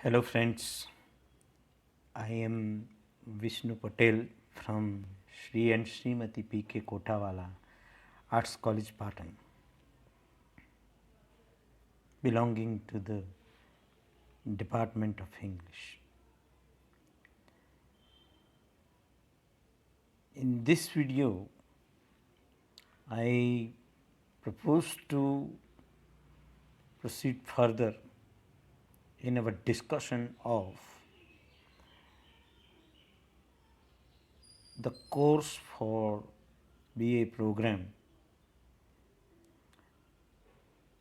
Hello friends, I am Vishnu Patel from Shri and Srimati P.K. Kotawala Arts College, Patan, belonging to the Department of English. In this video, I propose to proceed further in our discussion of the course for BA program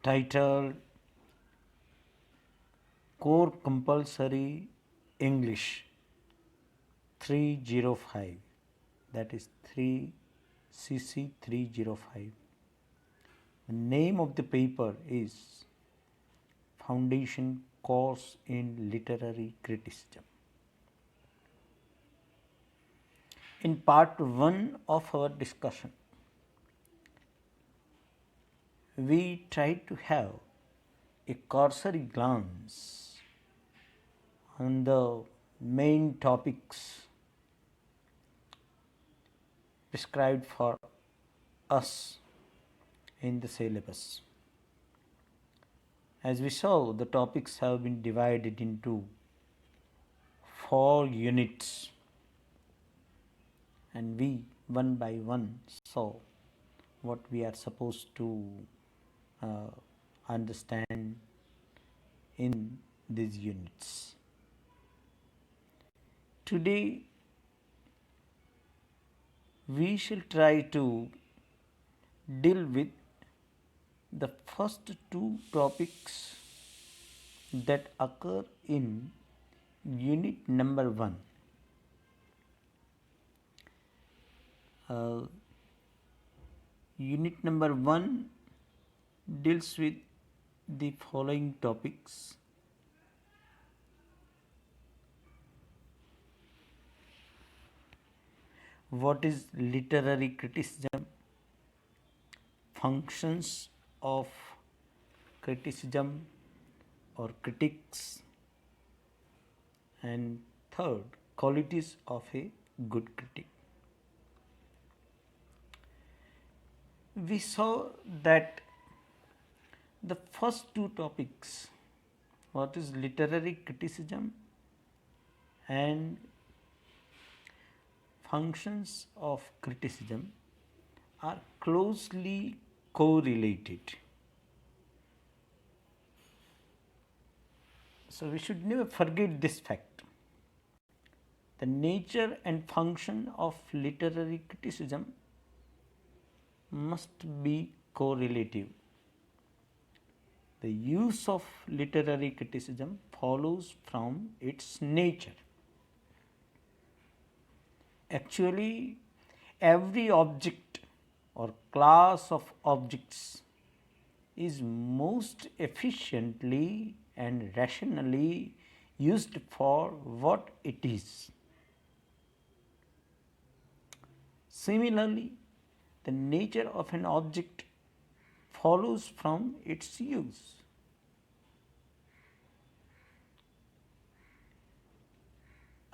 titled Core Compulsory English 305, that is 3CC305. The name of the paper is Foundation Course in Literary Criticism. In part 1 of our discussion, we tried to have a cursory glance on the main topics prescribed for us in the syllabus. As we saw, the topics have been divided into 4 units, and we one by one saw what we are supposed to understand in these units. Today, we shall try to deal with the first 2 topics that occur in unit number 1. Unit number 1 deals with the following topics: what is literary criticism, functions of criticism or critics, and third, qualities of a good critic. We saw that the first 2 topics, what is literary criticism and functions of criticism, are closely correlated. So we should never forget this fact. The nature and function of literary criticism must be correlative. The use of literary criticism follows from its nature. Actually, every object or class of objects is most efficiently and rationally used for what it is. Similarly, the nature of an object follows from its use.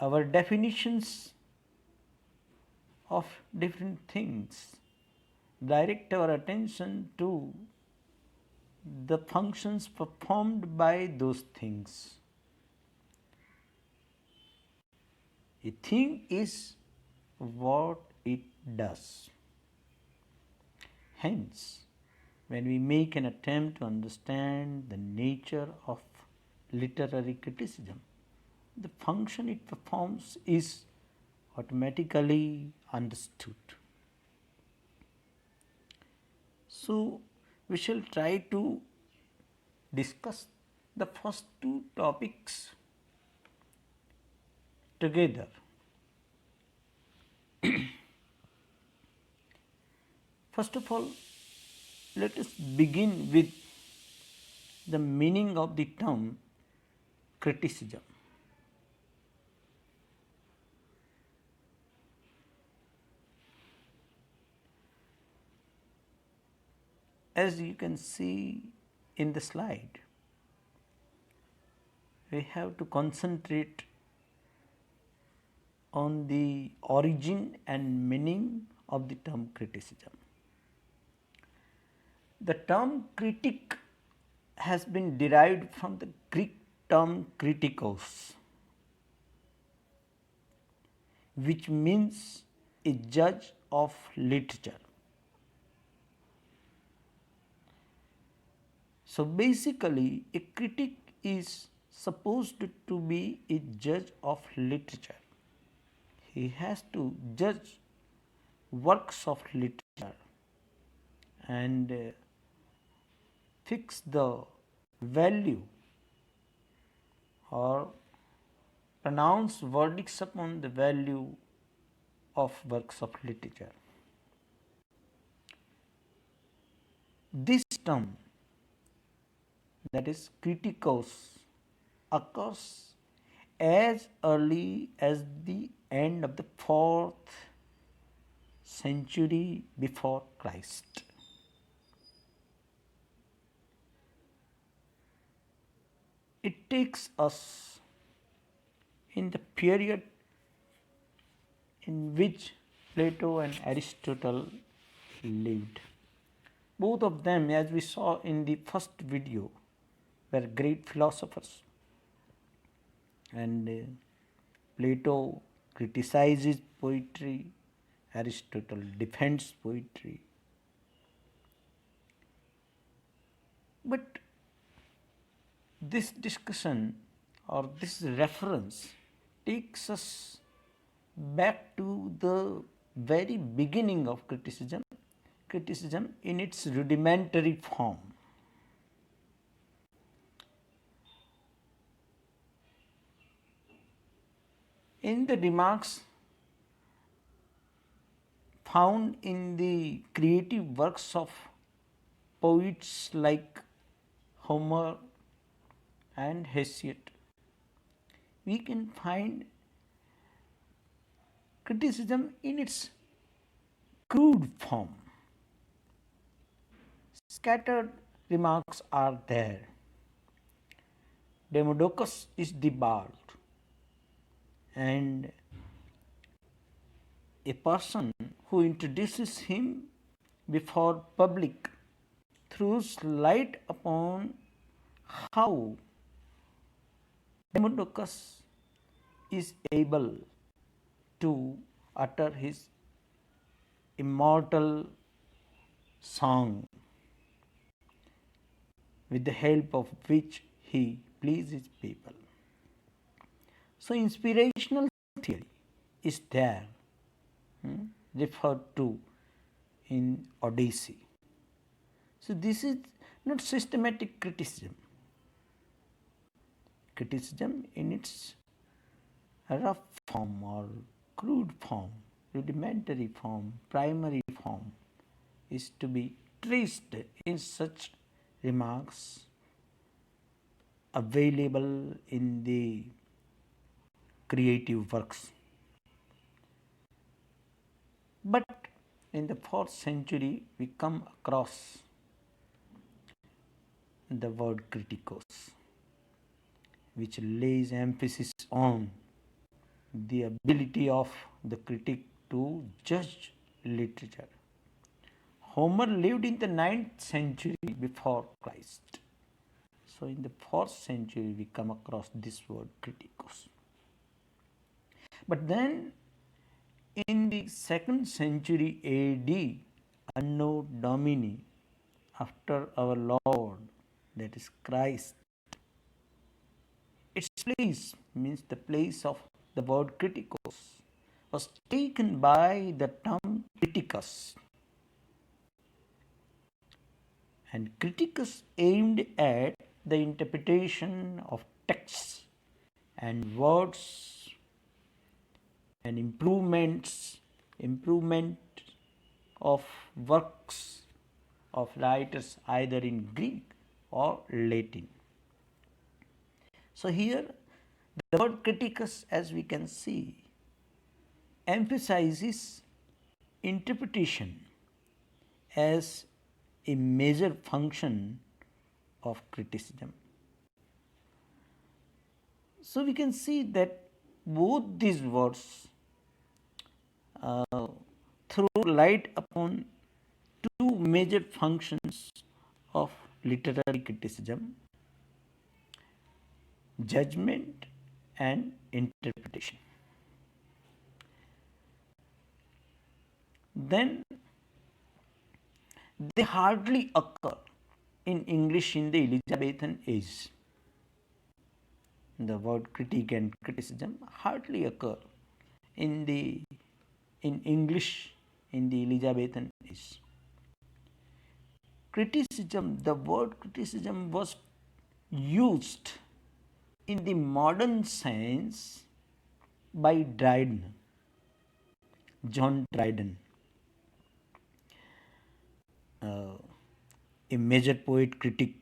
Our definitions of different things direct our attention to the functions performed by those things. A thing is what it does. Hence, when we make an attempt to understand the nature of literary criticism, the function it performs is automatically understood. So, we shall try to discuss the first 2 topics together. First of all, let us begin with the meaning of the term criticism. As you can see in the slide, we have to concentrate on the origin and meaning of the term criticism. The term critic has been derived from the Greek term kritikos, which means a judge of literature. So basically, a critic is supposed to be a judge of literature. He has to judge works of literature and fix the value or pronounce verdicts upon the value of works of literature. This term, that is kritikos, occurs as early as the end of the 4th century before Christ. It takes us in the period in which Plato and Aristotle lived. Both of them, as we saw in the first video, were great philosophers. And Plato criticizes poetry, Aristotle defends poetry. But this discussion or this reference takes us back to the very beginning of criticism in its rudimentary form. In the remarks found in the creative works of poets like Homer and Hesiod, we can find criticism in its crude form. Scattered remarks are there. Demodocus is the bard, and a person who introduces him before public throws light upon how Demodocus is able to utter his immortal song, with the help of which he pleases people. So inspirational theory is there, referred to in Odyssey. So this is not systematic criticism. Criticism in its rough form or crude form, rudimentary form, primary form, is to be traced in such remarks available in the creative works. But in the 4th century, we come across the word kritikos, which lays emphasis on the ability of the critic to judge literature. Homer lived in the 9th century before Christ. So in the 4th century, we come across this word kritikos. But then in the 2nd century AD, Anno Domini, after our Lord, that is Christ, its place, means the place of the word kritikos, was taken by the term criticus. And criticus aimed at the interpretation of texts and words and improvement of works of writers either in Greek or Latin. So here the word criticus, as we can see, emphasizes interpretation as a major function of criticism. So we can see that both these words throw light upon two major functions of literary criticism: judgment and interpretation. Then they hardly occur in English in the Elizabethan age. The word critique and criticism hardly occur in English in the Elizabethan age. Criticism, the word criticism was used in the modern sense by Dryden, John Dryden, a major poet critic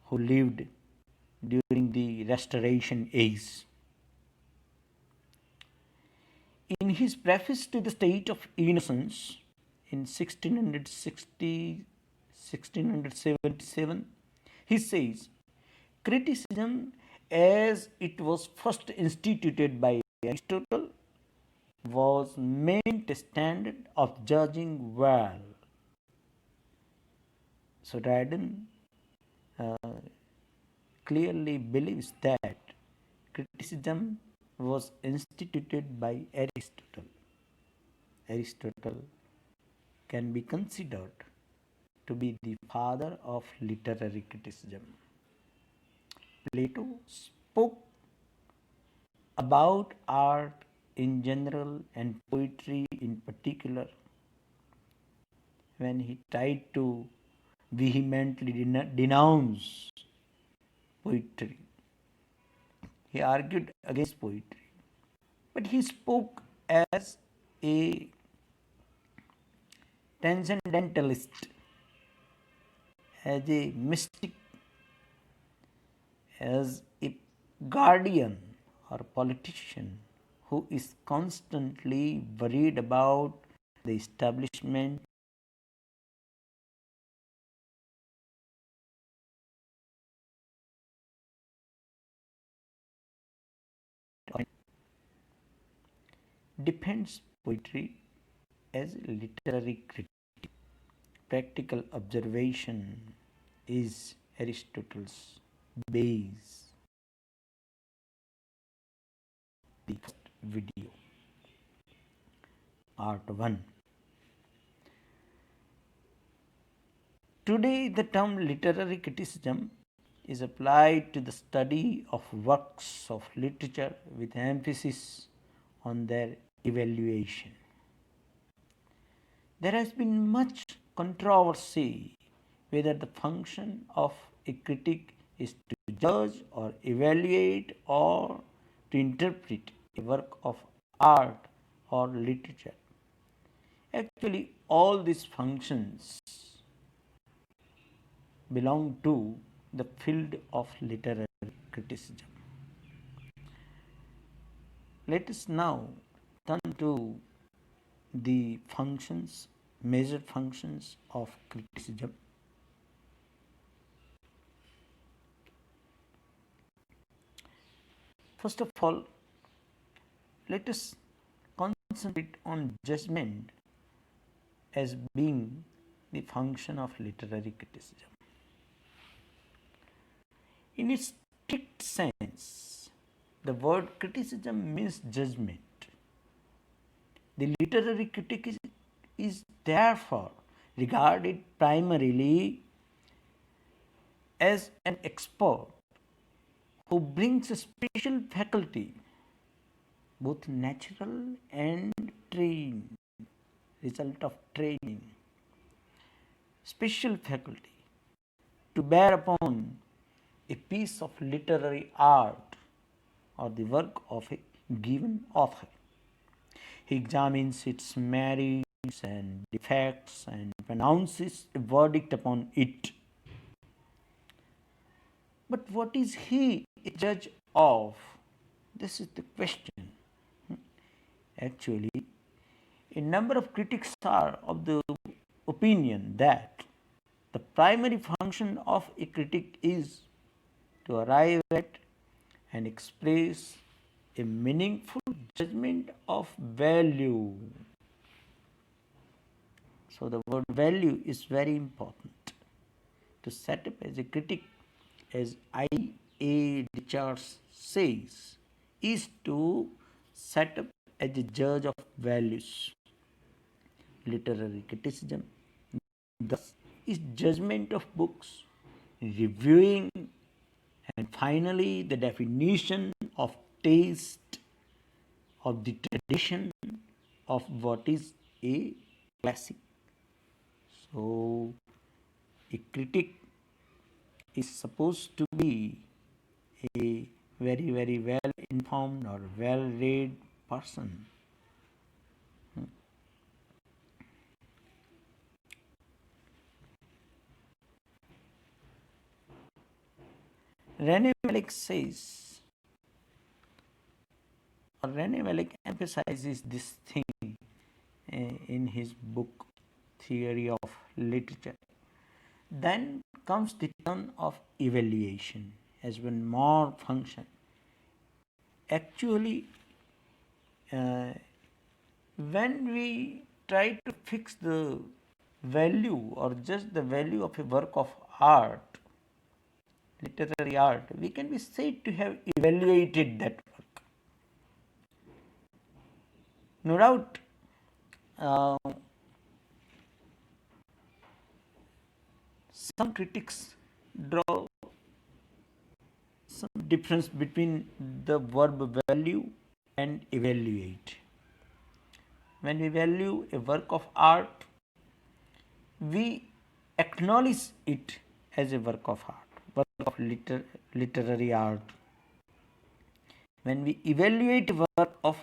who lived during the Restoration age. In his preface to the State of Innocence in 1677, he says, criticism as it was first instituted by Aristotle was meant a standard of judging well. So Dryden clearly believes that criticism was instituted by Aristotle. Aristotle can be considered to be the father of literary criticism. Plato spoke about art in general and poetry in particular when he tried to vehemently denounce poetry. He argued against poetry, but he spoke as a transcendentalist, as a mystic, as a guardian or politician who is constantly worried about the establishment defends poetry as a literary critique. Practical observation is Aristotle's base. The first video, Part 1. Today, the term literary criticism is applied to the study of works of literature with emphasis on their evaluation. There has been much controversy whether the function of a critic is to judge or evaluate or to interpret a work of art or literature. Actually, all these functions belong to the field of literary criticism. Let us now turn to the functions, major functions of criticism. First of all, let us concentrate on judgment as being the function of literary criticism. In its strict sense, the word criticism means judgment. The literary critic is therefore regarded primarily as an expert who brings a special faculty, both natural and trained, result of training, special faculty to bear upon a piece of literary art or the work of a given author. He examines its merits and defects and pronounces a verdict upon it. But what is he a judge of? This is the question. Actually, a number of critics are of the opinion that the primary function of a critic is to arrive at and express a meaningful judgment of value. So the word value is very important. To set up as a critic, as I.A. Richards says, is to set up as a judge of values. Literary criticism, thus, is judgment of books, reviewing, and finally the definition of taste, of the tradition of what is a classic. So a critic is supposed to be a very well informed or well read person. Rene Malik says, or Rene Malik emphasizes this thing in his book Theory of Literature. Then comes the turn of evaluation as one more function. Actually, when we try to fix the value or just the value of a work of art, literary art, we can be said to have evaluated that work. No doubt, some critics draw some difference between the verb value and evaluate. When we value a work of art, we acknowledge it as a work of art, work of literary art. When we evaluate work of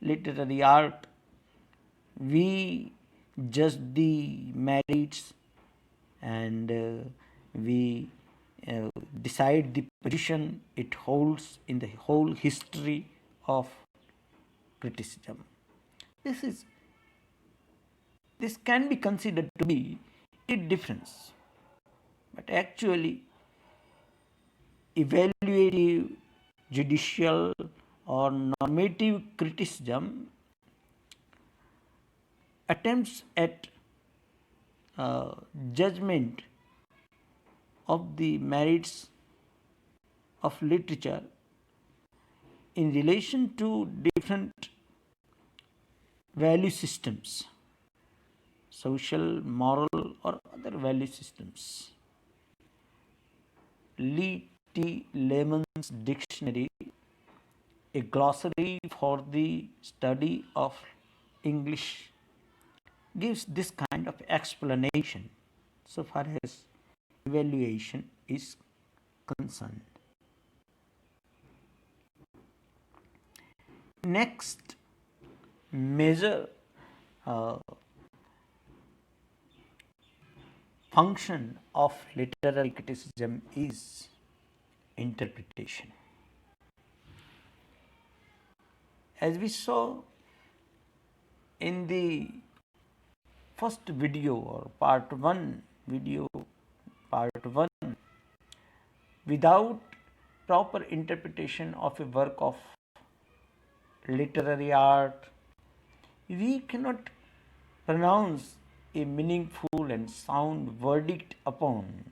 literary art, we judge the merits and we decide the position it holds in the whole history of criticism. This can be considered to be a difference, but actually evaluative, judicial or normative criticism attempts at judgment of the merits of literature in relation to different value systems, social, moral or other value systems. Lee T. Lemon's dictionary, a glossary for the study of English, gives this kind of explanation so far as evaluation is concerned. Next major function of literary criticism is interpretation. As we saw in the first video or part 1 video, without proper interpretation of a work of literary art, we cannot pronounce a meaningful and sound verdict upon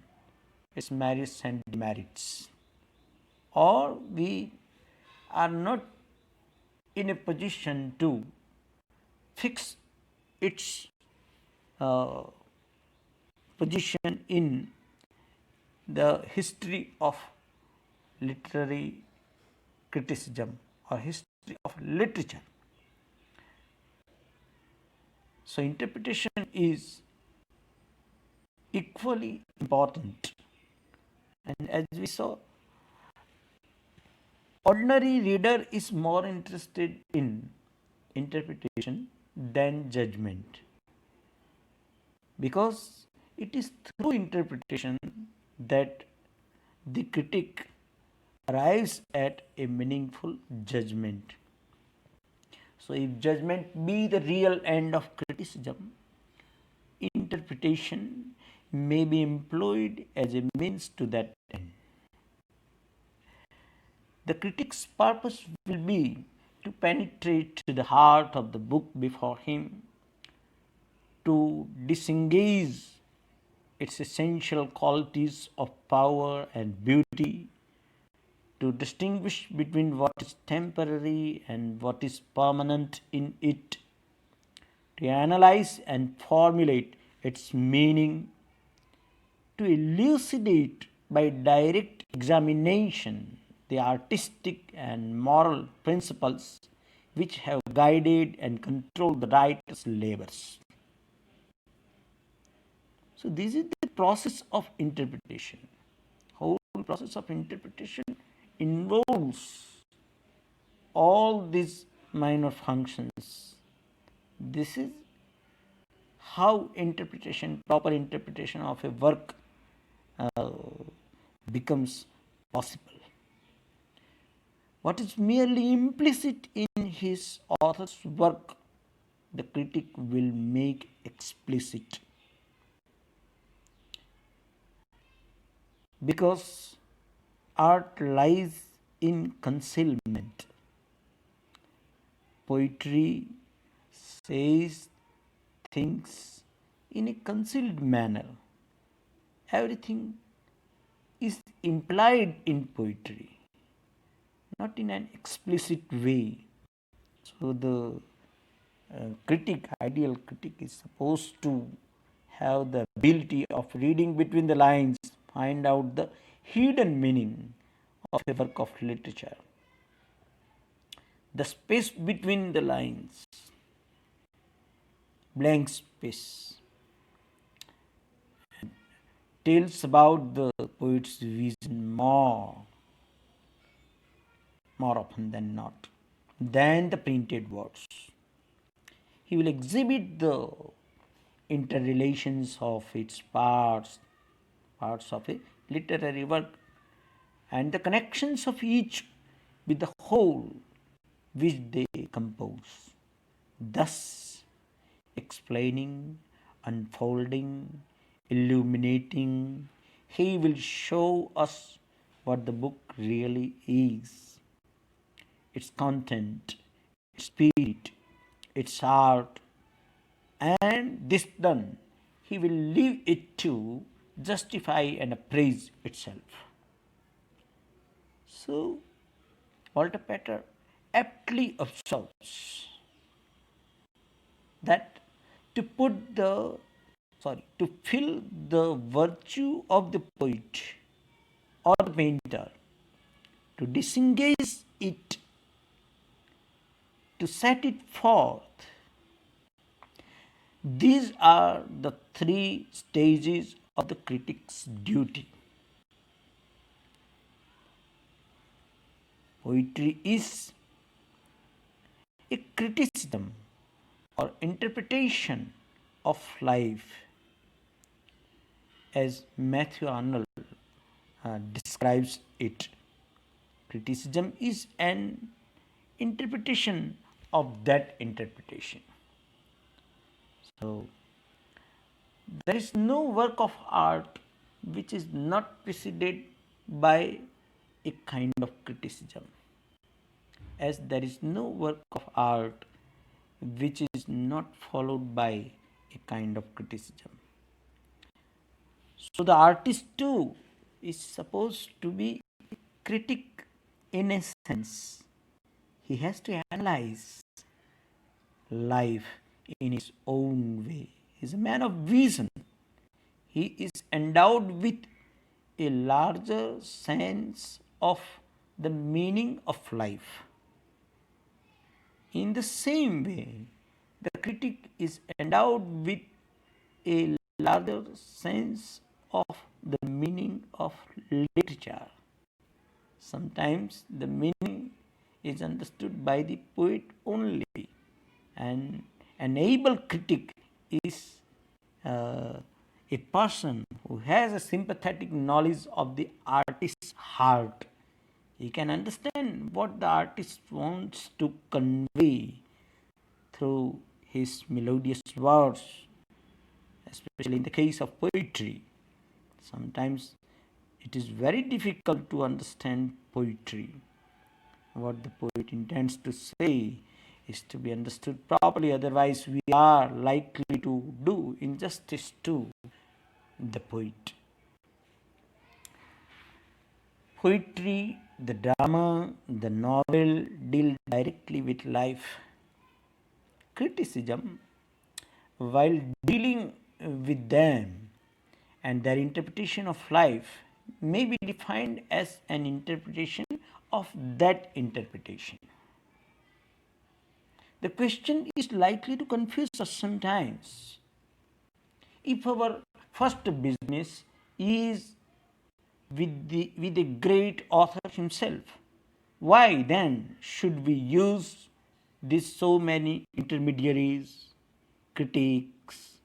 its merits and demerits, or we are not in a position to fix its position in the history of literary criticism or history of literature. So interpretation is equally important, and as we saw, ordinary reader is more interested in interpretation than judgment, because it is through interpretation that the critic arrives at a meaningful judgment. So if judgment be the real end of criticism, interpretation may be employed as a means to that end. The critic's purpose will be to penetrate to the heart of the book before him, to disengage its essential qualities of power and beauty, to distinguish between what is temporary and what is permanent in it, to analyze and formulate its meaning, to elucidate by direct examination the artistic and moral principles which have guided and controlled the writer's labors. So this is the process of interpretation. Whole process of interpretation involves all these minor functions. This is how proper interpretation of a work becomes possible. What is merely implicit in his author's work, the critic will make explicit. Because art lies in concealment. Poetry says things in a concealed manner. Everything is implied in poetry, not in an explicit way. So the ideal critic is supposed to have the ability of reading between the lines, find out the hidden meaning of a work of literature. The space between the lines, blank space, tells about the poet's vision more often than not than the printed words. He will exhibit the interrelations of its parts of a literary work, and the connections of each with the whole which they compose, thus explaining, unfolding, illuminating. He will show us what the book really is, its content, its spirit, its art, and this done, he will leave it to justify and appraise itself. So, Walter Pater aptly observes that to fill the virtue of the poet or the painter, to disengage it, to set it forth, these are the three stages of the critic's duty. Poetry is a criticism or interpretation of life, as Matthew Arnold describes it. Criticism is an interpretation of that interpretation. So, there is no work of art which is not preceded by a kind of criticism, as there is no work of art which is not followed by a kind of criticism. So, the artist too is supposed to be a critic in a sense. He has to analyze life in his own way. He is a man of vision. He is endowed with a larger sense of the meaning of life. In the same way, the critic is endowed with a larger sense of the meaning of literature. Sometimes the meaning is understood by the poet only, and an able critic is a person who has a sympathetic knowledge of the artist's heart. He can understand what the artist wants to convey through his melodious words, especially in the case of poetry. Sometimes it is very difficult to understand poetry. what the poet intends to say is to be understood properly, otherwise we are likely to do injustice to the poet. Poetry, the drama, the novel deal directly with life. Criticism, while dealing with them and their interpretation of life, may be defined as an interpretation of that interpretation. The question is likely to confuse us sometimes. If our first business is with a great author himself, why then should we use these so many intermediaries, critics?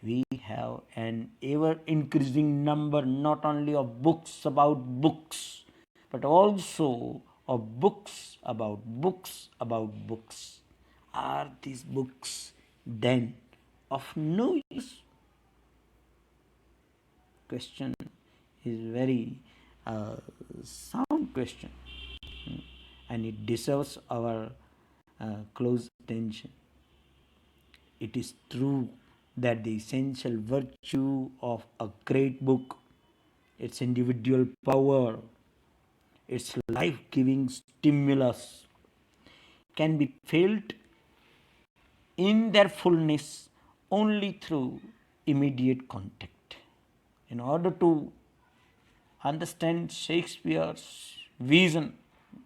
We have an ever increasing number not only of books about books, but also of books about books about books. Are these books then of no use? Question is very sound question, and it deserves our close attention. It is true that the essential virtue of a great book, its individual power, its life-giving stimulus, can be felt in their fullness only through immediate contact. In order to understand Shakespeare's vision,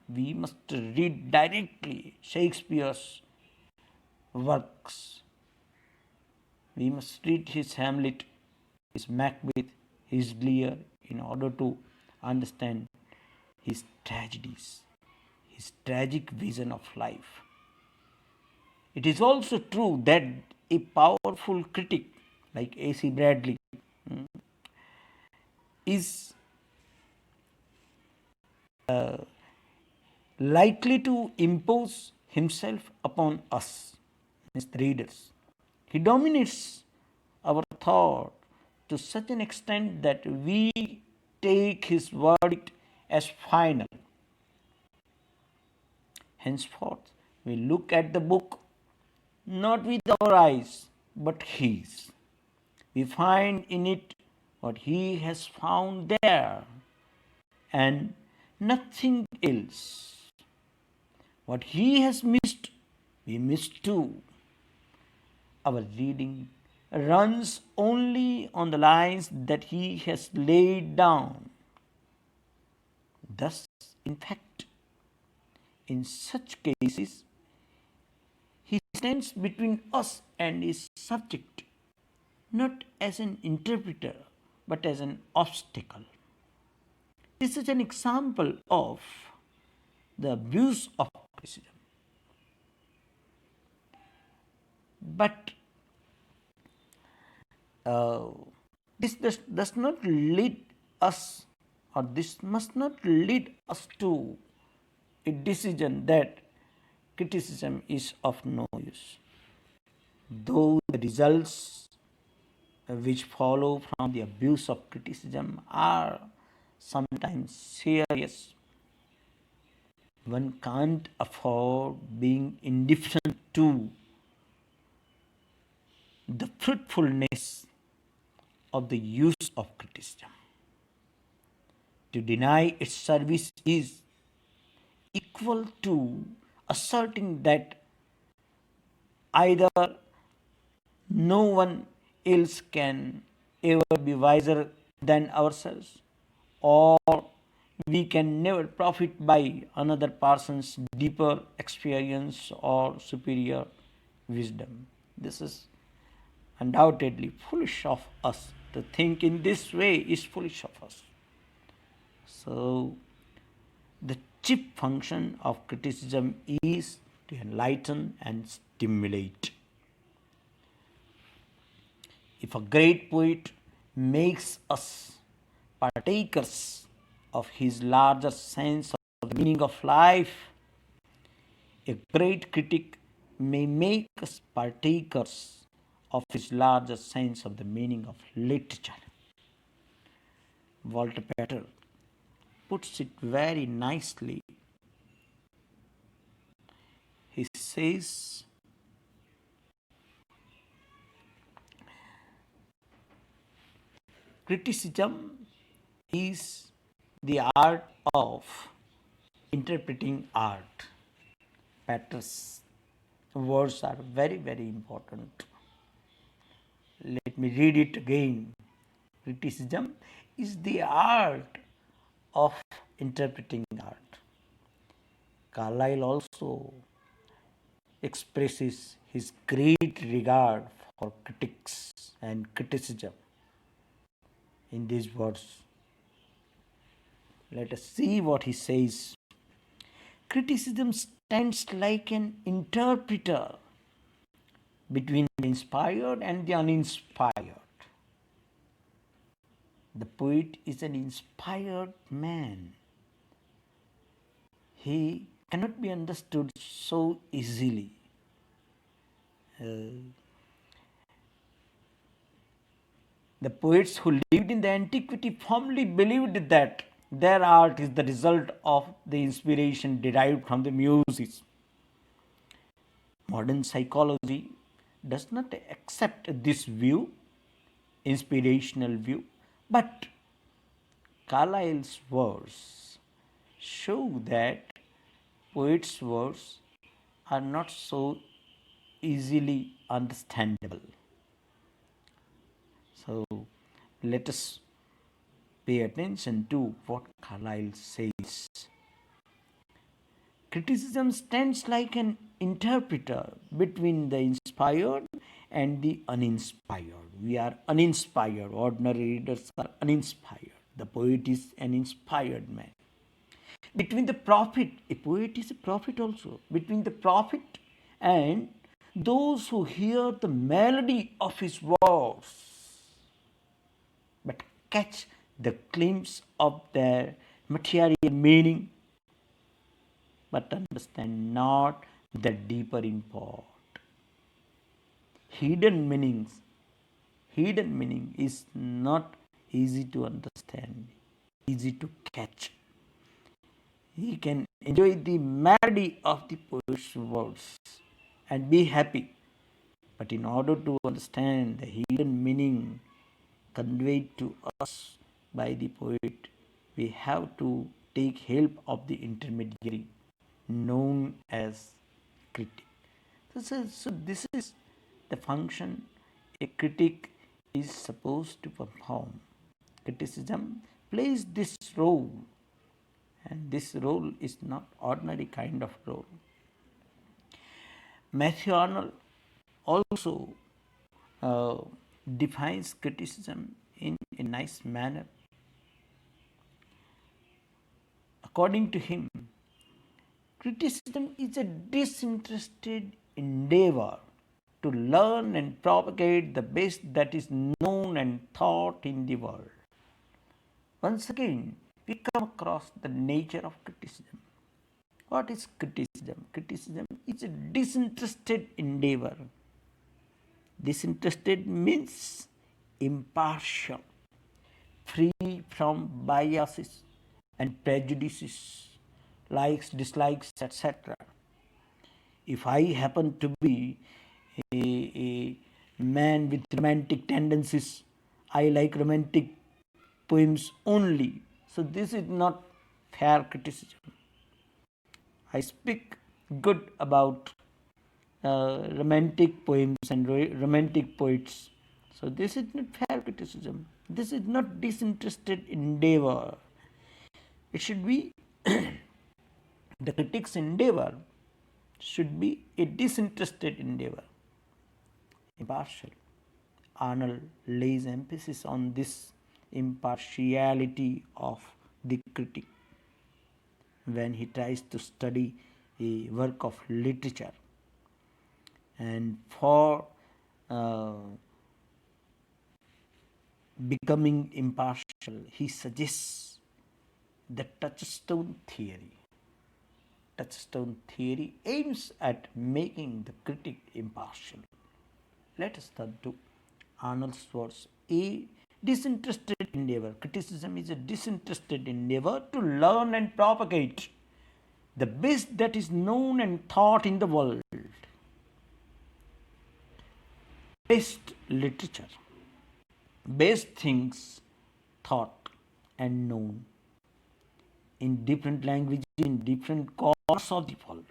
we must read directly Shakespeare's works. We must read his Hamlet, his Macbeth, his Lear in order to understand his tragedies, his tragic vision of life. It is also true that a powerful critic like A.C. Bradley is likely to impose himself upon us, as the readers. He dominates our thought to such an extent that we take his verdict as final. Henceforth, we look at the book not with our eyes but his. We find in it what he has found there and nothing else. What he has missed, we miss too. Our reading runs only on the lines that he has laid down. Thus, in fact, in such cases, he stands between us and his subject, not as an interpreter, but as an obstacle. This is an example of the abuse of criticism. But this does not lead us, or this must not lead us to a decision that criticism is of no use. Though the results which follow from the abuse of criticism are sometimes serious, one can't afford being indifferent to the fruitfulness of the use of criticism. To deny its service is equal to asserting that either no one else can ever be wiser than ourselves, or we can never profit by another person's deeper experience or superior wisdom. This is undoubtedly foolish of us. To think in this way is foolish of us. So, the chief function of criticism is to enlighten and stimulate. If a great poet makes us partakers of his larger sense of the meaning of life, a great critic may make us partakers of his larger sense of the meaning of literature. Walter Patel puts it very nicely says, criticism is the art of interpreting art. Patterns, words are very, very important. Let me read it again. Criticism is the art of interpreting art. Carlyle also expresses his great regard for critics and criticism in these words. Let us see what he says. Criticism stands like an interpreter between the inspired and the uninspired. The poet is an inspired man. He cannot be understood so easily. The poets who lived in the antiquity firmly believed that their art is the result of the inspiration derived from the muses. Modern psychology does not accept this view, inspirational view, but Carlyle's words show that poets' words are not so easily understandable. So let us pay attention to what Carlyle says. Criticism stands like an interpreter between the inspired and the uninspired. We are uninspired. Ordinary readers are uninspired. The poet is an inspired man. Between the prophet, a poet is a prophet also. Between the prophet and those who hear the melody of his words, but catch the glimpse of their material meaning, but understand not the deeper import. Hidden meaning is not easy to understand, easy to catch. He can enjoy the melody of the poet's words and be happy. But in order to understand the hidden meaning conveyed to us by the poet, we have to take help of the intermediary known as critic. So this is the function a critic is supposed to perform. Criticism plays this role, and this role is not ordinary kind of role. Matthew Arnold also defines criticism in a nice manner. According to him, criticism is a disinterested endeavor to learn and propagate the best that is known and thought in the world. Once again, we come across the nature of criticism. What is criticism? Criticism is a disinterested endeavor. Disinterested means impartial, free from biases and prejudices, likes, dislikes, etc. If I happen to be a man with romantic tendencies, I like romantic poems only. So this is not fair criticism. I speak good about romantic poems and romantic poets. So this is not fair criticism. This is not disinterested endeavor. It should be the critic's endeavor should be a disinterested endeavor, impartial. Arnold lays emphasis on this impartiality of the critic when he tries to study a work of literature. And for becoming impartial, he suggests the touchstone theory. Touchstone theory aims at making the critic impartial. Let us turn to Arnold's words. A disinterested endeavor. Criticism is a disinterested endeavor to learn and propagate the best that is known and thought in the world. best literature, best things thought and known in different languages, in different corners of the world,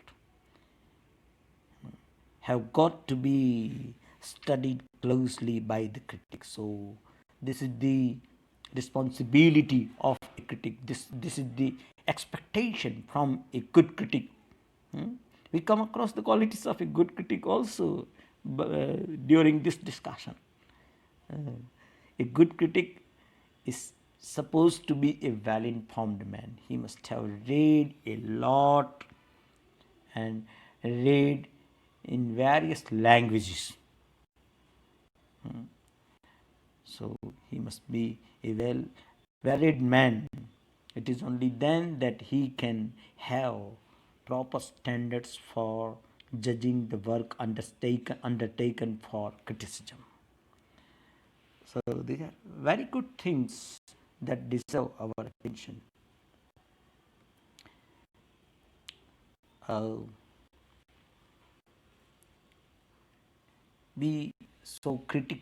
have got to be studied closely by the critic. So this is the responsibility of a critic. This is the expectation from a good critic. We come across the qualities of a good critic also during this discussion. A good critic is supposed to be a well-informed man. He must have read a lot and read in various languages. So he must be a well-read man. It is only then that he can have proper standards for judging the work undertaken for criticism. So these are very good things that deserve our attention. Critic,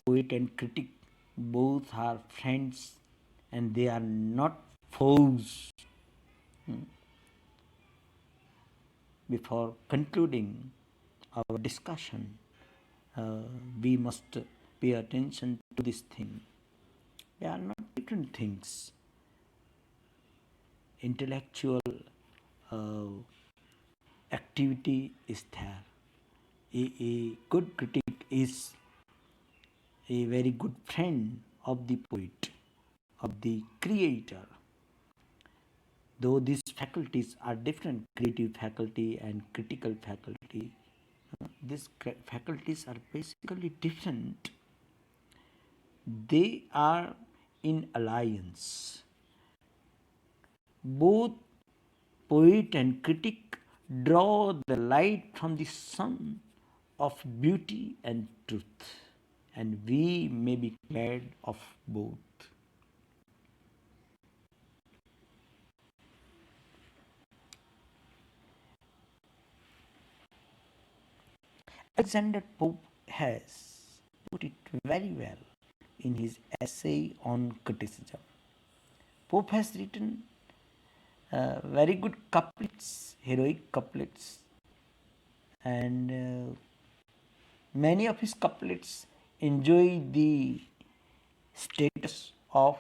poet and critic both are friends and they are not foes. Before concluding our discussion, we must pay attention to this thing. They are not different things. Intellectual activity is there. A good critic is a very good friend of the poet, of the creator. Though these faculties are different, creative faculty and critical faculty, these faculties are basically different. They are in alliance. Both poet and critic draw the light from the sun of beauty and truth, and we may be glad of both. Alexander Pope has put it very well in his essay on criticism. Pope has written very good couplets, heroic couplets, and many of his couplets enjoy the status of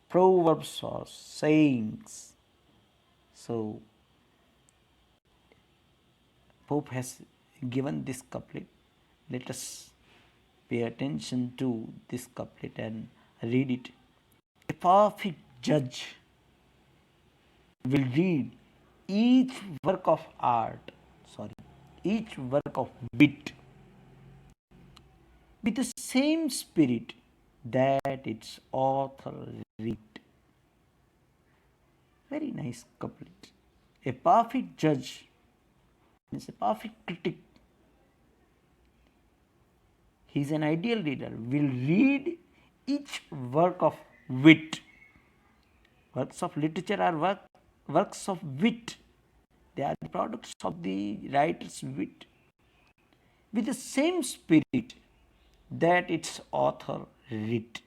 proverbs or sayings. So Pope has given this couplet. Let us pay attention to this couplet and read it. A perfect judge will read each work of each work of wit with the same spirit that its author read. Very nice couplet. A perfect judge is a perfect critic. He is an ideal reader, will read each work of wit. Works of literature are works of wit. They are the products of the writer's wit, with the same spirit that its author writ.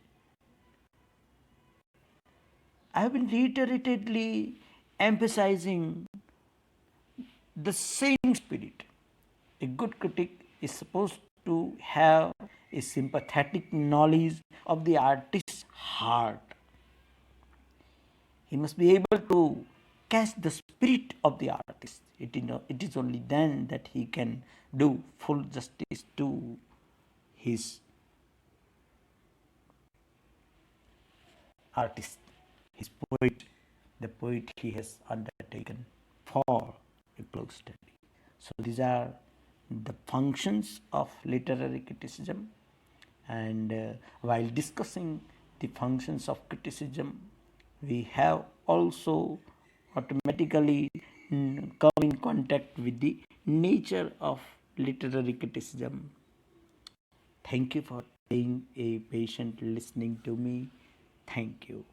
I have been reiteratedly emphasizing the same spirit. A good critic is supposed to have a sympathetic knowledge of the artist's heart. He must be able to catch the spirit of the artist. It is only then that he can do full justice to his artist, his poet, the poet he has undertaken for a close study. So these are the functions of literary criticism, and while discussing the functions of criticism, we have also automatically come in contact with the nature of literary criticism. Thank you for being a patient listening to me. Thank you.